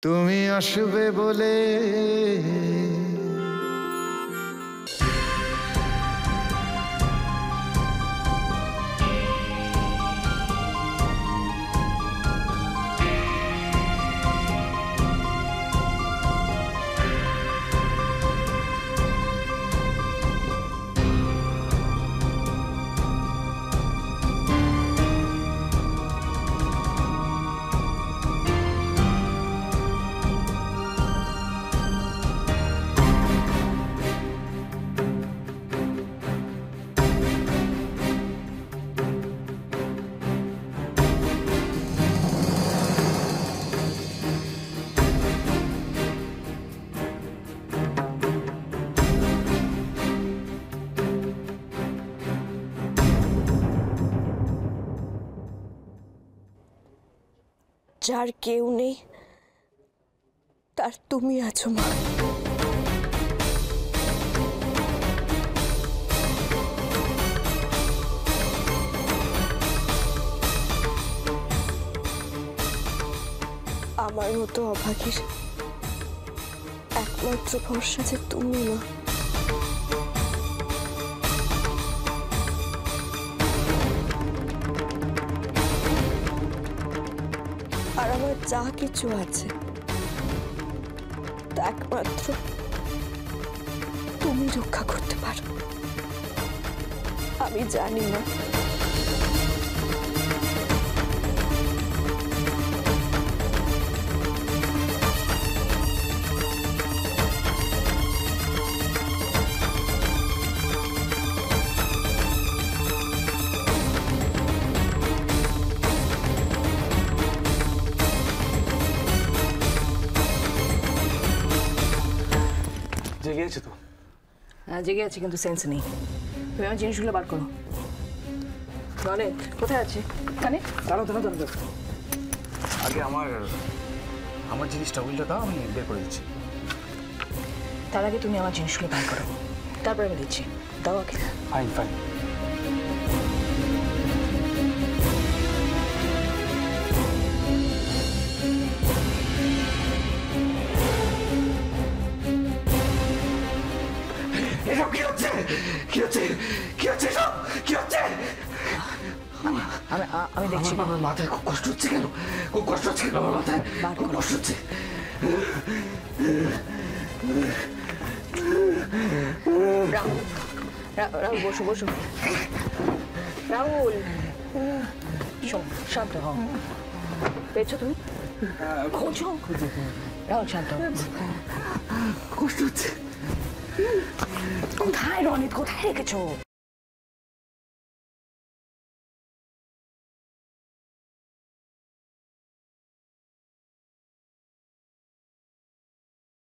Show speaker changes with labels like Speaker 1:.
Speaker 1: তুমি আসবে বলে
Speaker 2: যার কেউ নেই তার তুমি আছো মা। আমার মতো অভাগীর একমাত্র ভরসা যে তুমি মা। আর আমার যা কিছু আছে তা একমাত্র তুমি রক্ষা করতে পারো। আমি জানি না
Speaker 3: জেগে আছে তো?
Speaker 4: হ্যাঁ জেগে আছে, কিন্তু সেন্স নেই। তুমি আমার জিনিসগুলো বার করো। রনেট কোথায় আছে? এখানে
Speaker 3: দাঁড়াও দাঁড়াও দাঁড়াও, আগে আমার জিনিসটা উইলটা দাও, আমি বের করে দিচ্ছি।
Speaker 4: তার আগে তুমি আমার জিনিসগুলো বার করো, তারপরে আমি দিচ্ছি। দাও আগে।
Speaker 3: Fine fine.
Speaker 1: এসব কি হচ্ছে? কি হচ্ছে? কি হচ্ছে এসব? কি হচ্ছে?
Speaker 4: আমি দেখছি।
Speaker 1: আমার মাথায় খুব কষ্ট হচ্ছে কেন? খুব কষ্ট হচ্ছে কেন আমার মাথায়? খুব কষ্ট হচ্ছে।
Speaker 4: রাহুল, রাহুল বসো বসো। রাহুল শোন, শান্ত হও। পেয়েছো তুমি? খোঁজো। রাহুল শান্ত হও।
Speaker 1: কষ্ট হচ্ছে।
Speaker 4: কোথায় রনিত, কোথায় রেখেছো?